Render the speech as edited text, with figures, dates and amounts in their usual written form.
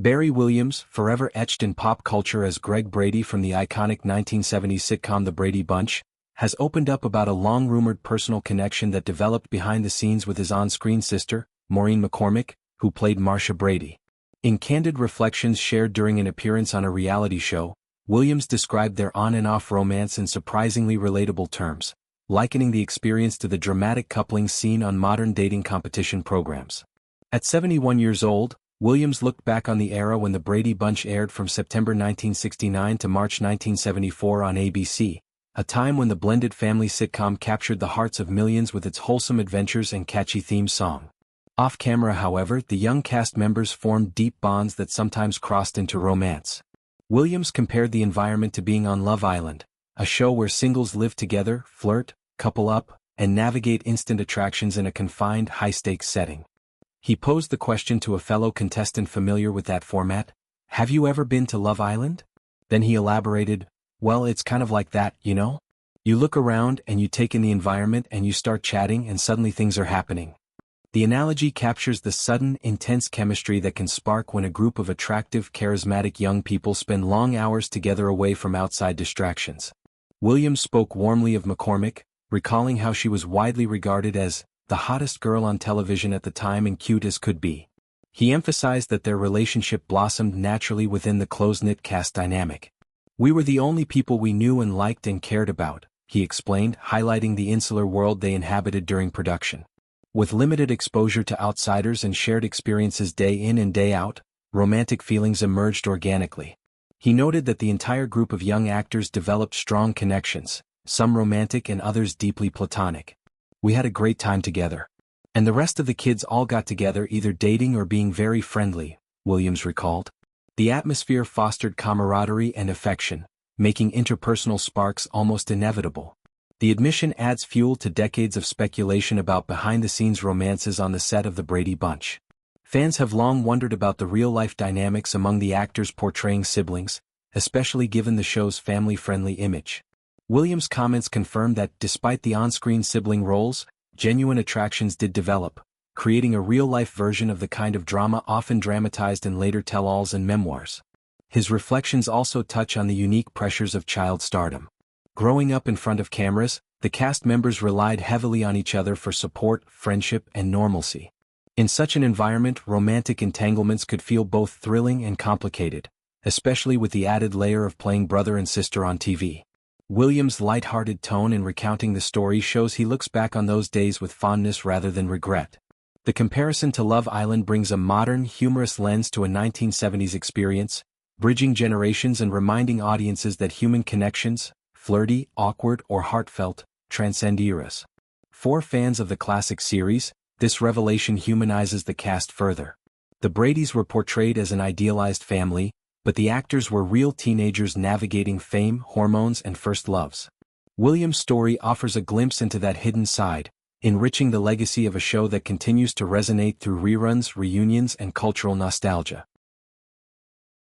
Barry Williams, forever etched in pop culture as Greg Brady from the iconic 1970s sitcom The Brady Bunch, has opened up about a long-rumored personal connection that developed behind the scenes with his on-screen sister, Maureen McCormick, who played Marcia Brady. In candid reflections shared during an appearance on a reality show, Williams described their on and off romance in surprisingly relatable terms, likening the experience to the dramatic couplings seen on modern dating competition programs. At 71 years old, Williams looked back on the era when The Brady Bunch aired from September 1969 to March 1974 on ABC, a time when the blended family sitcom captured the hearts of millions with its wholesome adventures and catchy theme song. Off-camera, however, the young cast members formed deep bonds that sometimes crossed into romance. Williams compared the environment to being on Love Island, a show where singles live together, flirt, couple up, and navigate instant attractions in a confined, high-stakes setting. He posed the question to a fellow contestant familiar with that format, "Have you ever been to Love Island?" Then he elaborated, "Well, it's kind of like that, you know? You look around and you take in the environment and you start chatting and suddenly things are happening." The analogy captures the sudden, intense chemistry that can spark when a group of attractive, charismatic young people spend long hours together away from outside distractions. Williams spoke warmly of McCormick, recalling how she was widely regarded as the hottest girl on television at the time and cute as could be. He emphasized that their relationship blossomed naturally within the close-knit cast dynamic. "We were the only people we knew and liked and cared about," he explained, highlighting the insular world they inhabited during production. With limited exposure to outsiders and shared experiences day in and day out, romantic feelings emerged organically. He noted that the entire group of young actors developed strong connections, some romantic and others deeply platonic. "We had a great time together. And the rest of the kids all got together either dating or being very friendly," Williams recalled. The atmosphere fostered camaraderie and affection, making interpersonal sparks almost inevitable. The admission adds fuel to decades of speculation about behind-the-scenes romances on the set of The Brady Bunch. Fans have long wondered about the real-life dynamics among the actors portraying siblings, especially given the show's family-friendly image. Williams' comments confirmed that despite the on-screen sibling roles, genuine attractions did develop, creating a real-life version of the kind of drama often dramatized in later tell-alls and memoirs. His reflections also touch on the unique pressures of child stardom. Growing up in front of cameras, the cast members relied heavily on each other for support, friendship, and normalcy. In such an environment, romantic entanglements could feel both thrilling and complicated, especially with the added layer of playing brother and sister on TV. Williams' light-hearted tone in recounting the story shows he looks back on those days with fondness rather than regret. The comparison to Love Island brings a modern, humorous lens to a 1970s experience, bridging generations and reminding audiences that human connections, flirty, awkward, or heartfelt, transcend eras. For fans of the classic series, this revelation humanizes the cast further. The Bradys were portrayed as an idealized family, but the actors were real teenagers navigating fame, hormones, and first loves. Williams' story offers a glimpse into that hidden side, enriching the legacy of a show that continues to resonate through reruns, reunions, and cultural nostalgia.